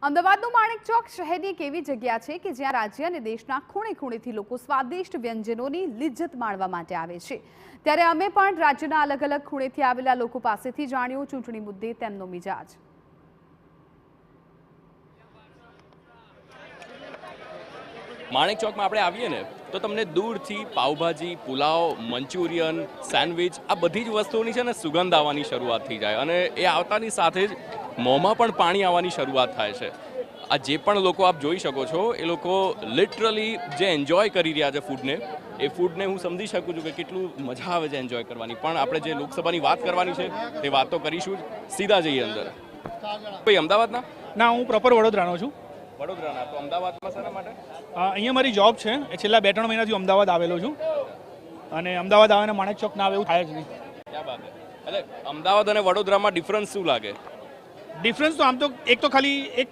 અમદાવાદનું માણેક ચોક શહેરની એક એવી જગ્યા છે કે જ્યાં રાજ્ય અને દેશના ખૂણે ખૂણેથી લોકો સ્વાદિષ્ટ વ્યંજનોની લિજ્જત માણવા માટે આવે છે। ત્યારે અમે પણ રાજ્યના અલગ અલગ ખૂણેથી આવેલા લોકો પાસેથી જાણ્યું ચૂંટણી મુદ્દે તેમનો મિજાજ। માણેક ચોકમાં આપણે આવીએ ને તો તમને દૂરથી પાવભાજી, પુલાવ, મંચુરિયન, સેન્ડવિચ આ બધી જ વસ્તુઓની છે ને સુગંધ આવવાની શરૂઆત થઈ જાય અને એ આવતાની સાથે જ મોંમાં પણ પાણી આવવાની શરૂઆત થાય છે। આ જે પણ લોકો આપ જોઈ શકો છો એ લોકો લિટરલી જે એન્જોય કરી રહ્યા છે ફૂડને, એ ફૂડને હું સમજી શકું છું કે કેટલું મજા આવે છે એન્જોય કરવાની। પણ આપણે જે લોકસભાની વાત કરવાની છે તે વાત તો કરીશું જ। સીધા જઈએ અંદર। ભાઈ અમદાવાદના? ના, હું પ્રોપર વડોદરાનો છું। વડોદરાના? તો અમદાવાદમાં શેના માટે? અહીંયા મારી જોબ છે। છેલ્લા 2-3 મહિનાથી અમદાવાદ આવેલો છું અને અમદાવાદ આવે ને માણેક ચોક ના આવે એવું થાય જ નહીં। ક્યાં વાત છે? એટલે અમદાવાદ અને વડોદરામાં ડિફરન્સ શું લાગે? ડિફરન્સ તો આમ તો એક તો ખાલી એક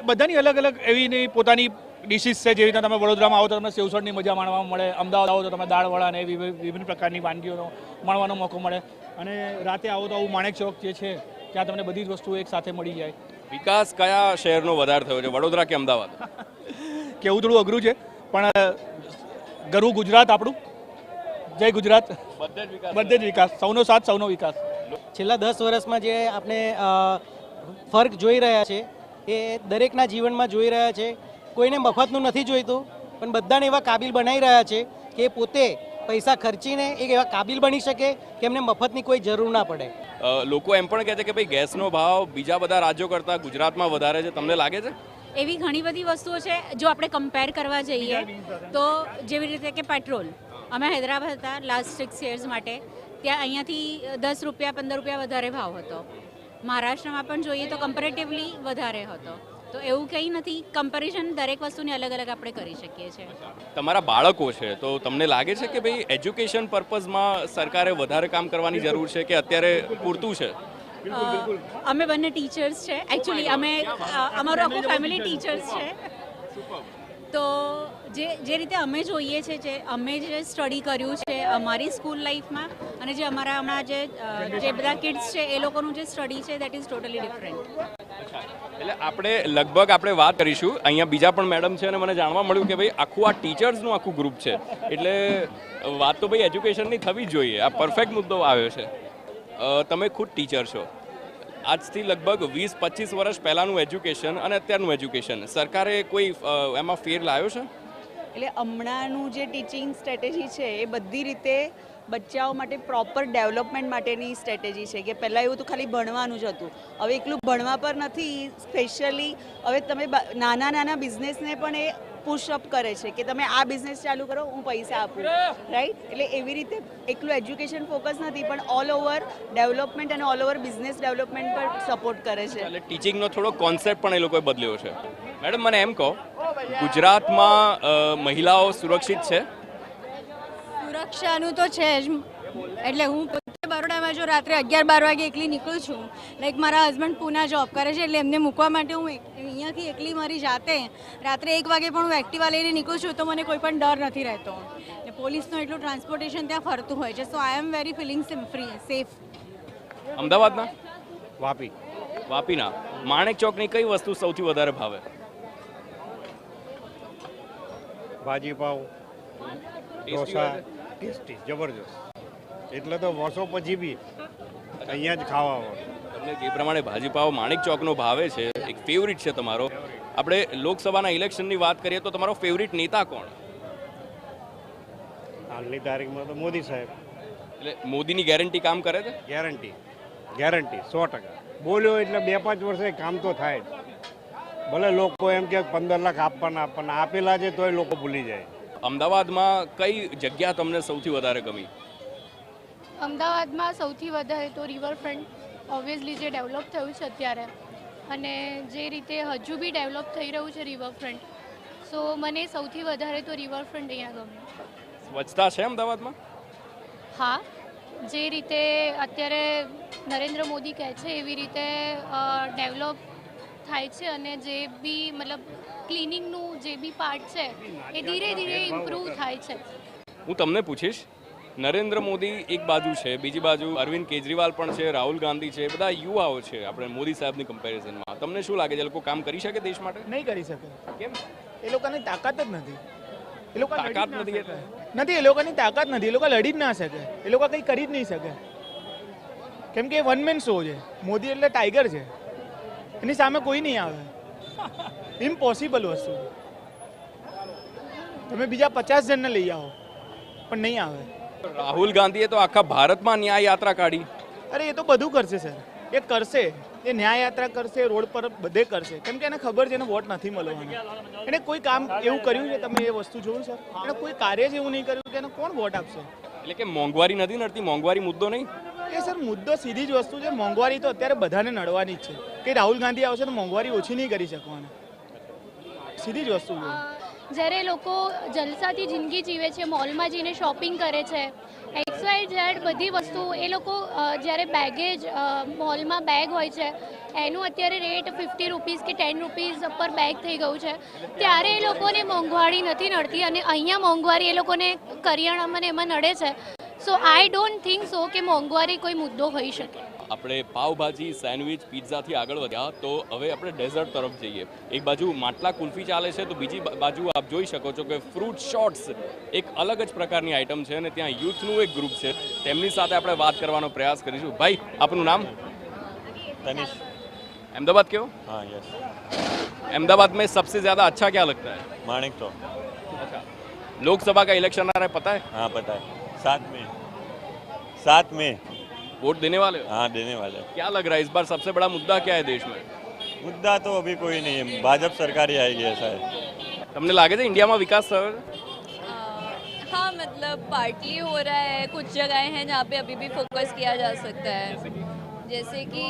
બધાની અલગ અલગ એવી પોતાની ડિશિસ છે। જેવી રીતે તમે વડોદરામાં આવો તો તમને સેવસળની મજા માણવા મળે, અમદાવાદ આવો તો તમે દાળવડા અને વિભિન્ન પ્રકારની વાનગીઓનો માણવાનો મોકો મળે અને રાતે આવો તો આવું માણેક ચોક જે છે ત્યાં તમને બધી જ વસ્તુઓ એક સાથે મળી જાય। વિકાસ કયા શહેરનો વધારે થયો છે, વડોદરા કે અમદાવાદ? કેવું થોડું અઘરું છે પણ ગરુ ગુજરાત આપણું। જય ગુજરાત। બધે જ વિકાસ, સૌનો સાથ સૌનો વિકાસ। છેલ્લા 10 વર્ષમાં જે આપણે ફર્ક જોઈ રહ્યા છે એ દરેકના જીવનમાં જોઈ રહ્યા છે। કોઈને મફતનું નથી જોઈતું પણ બધાને એવા કાબિલ બનાવી રહ્યા છે કે પોતે પૈસા ખર્ચીને એક એવા કાબિલ બની શકે કે એમને મફતની કોઈ જરૂર ના પડે। લોકો એમ પણ કહે છે કે ભાઈ ગેસનો ભાવ બીજા બધા રાજ્યો કરતાં ગુજરાતમાં વધારે છે, તમને લાગે છે? એવી ઘણી બધી વસ્તુઓ છે જો આપણે કમ્પેર કરવા જઈએ તો, જેવી રીતે કે પેટ્રોલ, અમે હૈદરાબાદ હતા લાસ્ટ 6 યર્સ માટે, ત્યાં અહીંયાથી 10 રૂપિયા 15 રૂપિયા વધારે ભાવ હતો। મહારાષ્ટ્રમાં પણ જોઈએ તો કમ્પેરેટિવલી વધારે હતો। તો એવું કંઈ નથી, કમ્પેરિઝન દરેક વસ્તુની અલગ અલગ આપણે કરી શકીએ છીએ। તમારા બાળકો છે તો તમને લાગે છે કે ભાઈ એજ્યુકેશન પર્પઝમાં સરકારે વધારે કામ કરવાની જરૂર છે કે અત્યારે પૂરતું છે? અમે બંને ટીચર્સ છે એકચ્યુઅલી, અમારું આખું ફેમિલી ટીચર્સ છે। તો જે રીતે અમે જોઈએ છે, જે અમે જે સ્ટડી કર્યું છે અમારી સ્કૂલ લાઈફમાં અને જે અમારા હમણાં જે બધા કિડ્સ છે એ લોકોનું જે સ્ટડી છે દેટ ઇઝ ટોટલી ડિફરન્ટ। એટલે આપણે વાત કરીશું। અહીંયા બીજા પણ મેડમ છે અને મને જાણવા મળ્યું કે ભાઈ આખું આ ટીચર્સનું આખું ગ્રુપ છે, એટલે વાત તો ભાઈ એજ્યુકેશનની થવી જ જોઈએ। આ પરફેક્ટ મુદ્દો આવ્યો છે। તમે ખુદ ટીચર છો, આજથી લગભગ 20-25 વર્ષ પહેલાંનું એજ્યુકેશન અને અત્યારનું એજ્યુકેશન સરકારે કોઈ એમાં ફેર લાવ્યો છે? એટલે હમણાંનું જે ટીચિંગ સ્ટ્રેટેજી છે એ બધી રીતે બચ્ચાઓ માટે પ્રોપર ડેવલપમેન્ટ માટેની સ્ટ્રેટેજી છે કે પહેલાં એવું તો ખાલી ભણવાનું જ હતું, હવે એકલું ભણવા પર નથી। સ્પેશિયલી હવે તમે નાના નાના બિઝનેસને પણ એ પુશઅપ કરે છે કે તમે આ બિઝનેસ ચાલુ કરો, હું પૈસા આપું, રાઈટ? એટલે એવી રીતે એકલું એજ્યુકેશન ફોકસ નથી પણ ઓલ ઓવર ડેવલપમેન્ટ અને ઓલ ઓવર બિઝનેસ ડેવલપમેન્ટ પર સપોર્ટ કરે છે। એટલે ટીચિંગનો થોડો કોન્સેપ્ટ પણ એ લોકોએ બદલ્યો છે। મેડમ મને એમ કહો, ગુજરાતમાં મહિલાઓ સુરક્ષિત છે? સુરક્ષાનું તો છે જ। એટલે હું પોતે બરોડામાં જો રાત્રે 11-12 વાગે એકલી નીકળું છું, લાઈક મારા હસબન્ડ પૂના જોબ કરે છે એટલે એમને મૂકવા માટે હું અહીંયાથી એકલી મારી જાતે રાત્રે 1 વાગે પણ હું એક્ટિવા લઈને નીકળું છું તો મને કોઈ પણ ડર નથી રહેતો। ને પોલીસનું એટલું ટ્રાન્સપોર્ટેશન ત્યાં ફરતું હોય છે, સો આઈ એમ વેરી ફિલિંગ સેફ। અમદાવાદના? વાપી। વાપીના માણેક ચોકની કઈ વસ્તુ સૌથી વધારે ભાવે? ભાજી પાવ, ઢોસા, ટેસ્ટી, જબરજસ્ત। એટલે તો વર્ષો પછી બી અહીંયા જ ખાવા આવે। તમને જે પ્રમાણે ભાજીપાવ માણેક ચોકનો ભાવે છે, એક ફેવરિટ છે તમારો। આપણે લોકસભાના ઇલેક્શનની વાત કરીએ તો તમારો ફેવરિટ નેતા કોણ? હાલની તારીખમાં તો મોદી સાહેબ। એટલે મોદીની ગેરંટી કામ કરે છે? ગેરંટી 100%। બોલ્યો એટલે 2-5 વર્ષે કામ તો થાય જ। ભલે લોકો એમ કે 15 લાખ આપવાના આપેલા છે તોય લોકો ભૂલી જાય। અમદાવાદમાં કઈ જગ્યા તમને સૌથી વધારે ગમી? અમદાવાદમાં સૌથી વધારે તો રિવરફ્રન્ટ, ઓબ્વિયસલી જે ડેવલપ થયું છે અત્યારે અને જે રીતે હજુ બી ડેવલપ થઈ રહ્યું છે રિવરફ્રન્ટ, સો મને સૌથી વધારે તો રિવરફ્રન્ટ અહીંયા ગમ્યું। સ્વચ્છતા છે અમદાવાદમાં? હા, જે રીતે અત્યારે નરેન્દ્ર મોદી કહે છે એવી રીતે ડેવલપ થાય છે અને જે બી મતલબ ક્લિનિંગનું જે બી પાર્ટ છે એ ધીરે ધીરે ઇમ્પ્રૂવ થાય છે। હું તમને પૂછીશ નરેન્દ્ર મોદી એક બાજુ છે, બીજી બાજુ અરવિંદ કેજરીવાલ પણ છે, રાહુલ ગાંધી છે, બધા યુવાઓ છે આપણે મોદી સાહેબની કમ્પેરિઝનમાં. તમને શું લાગે છે એ લોકો કામ કરી શકે દેશ માટે? નહીં કરી શકે. કેમ? એ લોકોની તાકાત જ નથી. એ લોકો તાકાત નથી એટલે? નથી, એ લોકોની તાકાત નથી. એ લોકો લડી જ ના શકે. એ લોકો કંઈ કરી જ નહીં શકે. કેમ કે વન મેન શો છે. મોદી એટલે ટાઈગર છે, એની સામે કોઈ નહીં આવે. ઇમ્પોસિબલ વસ્તુ. તમે બીજા 50 જણને લઈ આવો પણ નહીં આવે. રાહુલ ગાંધીએ તો આખા ભારતમાં ન્યાય યાત્રા કાઢી. અરે એ તો બધું કરશે સર, એ કરશે, એ ન્યાય યાત્રા કરશે, રોડ પર બધે કરશે, કેમ કે એને ખબર છે એને વોટ નથી મળવાનો. એને કોઈ કામ એવું કર્યું છે, તમે એ વસ્તુ જોયું સર? એને કોઈ કાર્ય જ એવું નહીં કર્યું કે એને કોણ વોટ આપશે? એટલે કે મોંઘવારી નથી નડતી, મોંઘવારી મુદ્દો નહીં. એ સર મુદ્દો સીધી જ વસ્તુ છે. મોંઘવારી તો અત્યારે બધાને નડવાની જ છે. કે રાહુલ ગાંધી આવશે તો મોંઘવારી ઓછી નહીં કરી શકવાની, સીધી જ વસ્તુ છે. જ્યારે લોકો જલસાથી જિંદગી જીવે છે, મોલમાં જઈને શોપિંગ કરે છે, XYZ બધી વસ્તુ, એ લોકો જ્યારે બેગેજ મોલમાં બેગ હોય છે એનું અત્યારે રેટ 50 રૂપીસ કે 10 રૂપીસ પર બેગ થઈ ગયું છે, ત્યારે એ લોકોને મોંઘવારી નથી નડતી. અને અહીંયા મોંઘવારી એ લોકોને કરિયાણામાં ને એમાં નડે છે. સો આઈ ડોન્ટ થિંક સો કે મોંઘવારી કોઈ મુદ્દો હોઈ શકે. આપણે પાવભાજી, સેન્ડવિચ, પિઝાથી આગળ વધ્યા તો હવે આપણે ડેઝર્ટ તરફ જઈએ. એક બાજુ માટલા કુલ્ફી ચાલે છે તો બીજી બાજુ આપ જોઈ શકો છો કે ફ્રૂટ શોર્ટ્સ એક અલગ જ પ્રકારની આઇટમ છે અને ત્યાં યુથનું એક ગ્રુપ છે, તેમની સાથે આપણે વાત કરવાનો પ્રયાસ કરીશું. ભાઈ, આપનું નામ? तनिष. अहमदाबाद के हो? हाँ यस. अहमदाबाद में सबसे ज़्यादा अच्छा क्या लगता है? माणिक चौक. अच्छा, लोकसभा का इलेक्शन आ रहा है, पता है? हाँ पता है. 7 मई. वोट देने वाले हो? हाँ देने वाले. क्या लग रहा है इस बार सबसे बड़ा मुद्दा क्या है देश में? मुद्दा तो अभी कोई नहीं है, भाजपा सरकार ही आएगी ऐसा है. તમને લાગે છે ઇન્ડિયામાં વિકાસ થયો છે? हाँ मतलब पार्टली हो रहा है, कुछ जगहें हैं जहाँ पे अभी भी फोकस किया जा सकता है, जैसे कि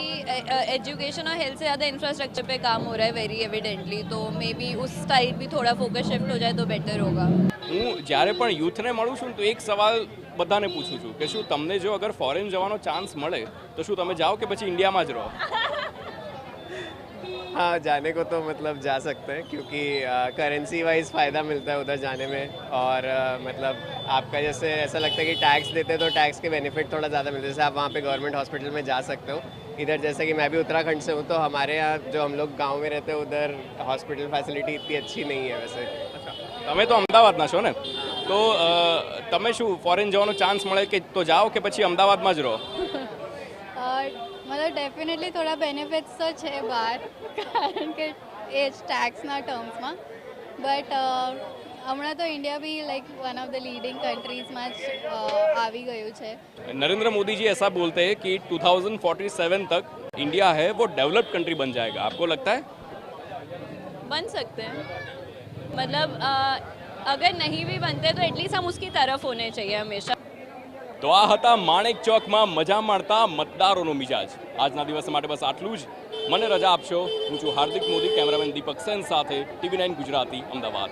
एजुकेशन और हेल्थ से ज़्यादा इंफ्रास्ट्रक्चर पे काम हो रहा है वेरी एविडेंटली, तो मे बी उस साइड भी थोड़ा फोकस शिफ्ट हो जाए तो बेटर होगा. હું જ્યારે પણ યુથને મળું છું તો એક સવાલ બધાને પૂછું છું કે શું તમને જો અગર ફોરેન જવાનો ચાન્સ મળે તો શું તમે જાઓ કે પછી ઇન્ડિયામાં જ રહો? हाँ, जाने को तो मतलब जा सकते हैं क्योंकि करेंसी वाइज फ़ायदा मिलता है उधर जाने में, और मतलब आपका जैसे ऐसा लगता है कि टैक्स देते हैं तो टैक्स के बेनिफिट थोड़ा ज़्यादा मिलते हैं. जैसे आप वहाँ पे गवर्नमेंट हॉस्पिटल में जा सकते हो. इधर जैसे कि मैं भी उत्तराखंड से हूँ तो हमारे यहाँ जो हम लोग गांव में रहते हैं उधर हॉस्पिटल फैसिलिटी इतनी अच्छी नहीं है वैसे. તમે તો અમદાવાદના છો ને, તો તમે શું ફોરેન જવાનો ચાન્સ મળે કે તો જાઓ કે પછી અમદાવાદમાં જ રહો? मतलब डेफिनेटली थोड़ा बेनिफिट्स तो है बहार, कारण के એ જ ટેક્સના ટર્મ્સમાં, બટ હમણાં તો ઇન્ડિયા भी like one of the leading कंट्रीजમાં જ આવી ગયું છે. नरेंद्र मोदी जी ऐसा बोलते हैं कि 2047 तक इंडिया है वो डेवलप्ड कंट्री बन जाएगा. आपको लगता है? बन सकते हैं, मतलब अगर नहीं भी बनते तो एटलीस्ट हम उसकी तरफ होने चाहिए हमेशा. તો આ હતા માણેક ચોકમાં મજા માણતા મતદારોનો મિજાજ. આજના દિવસ માટે બસ આટલું જ. મને રજા આપશો. હું છું હાર્દિક મોદી, કેમેરામેન દીપક સેન સાથે, TV9 ગુજરાતી, અમદાવાદ.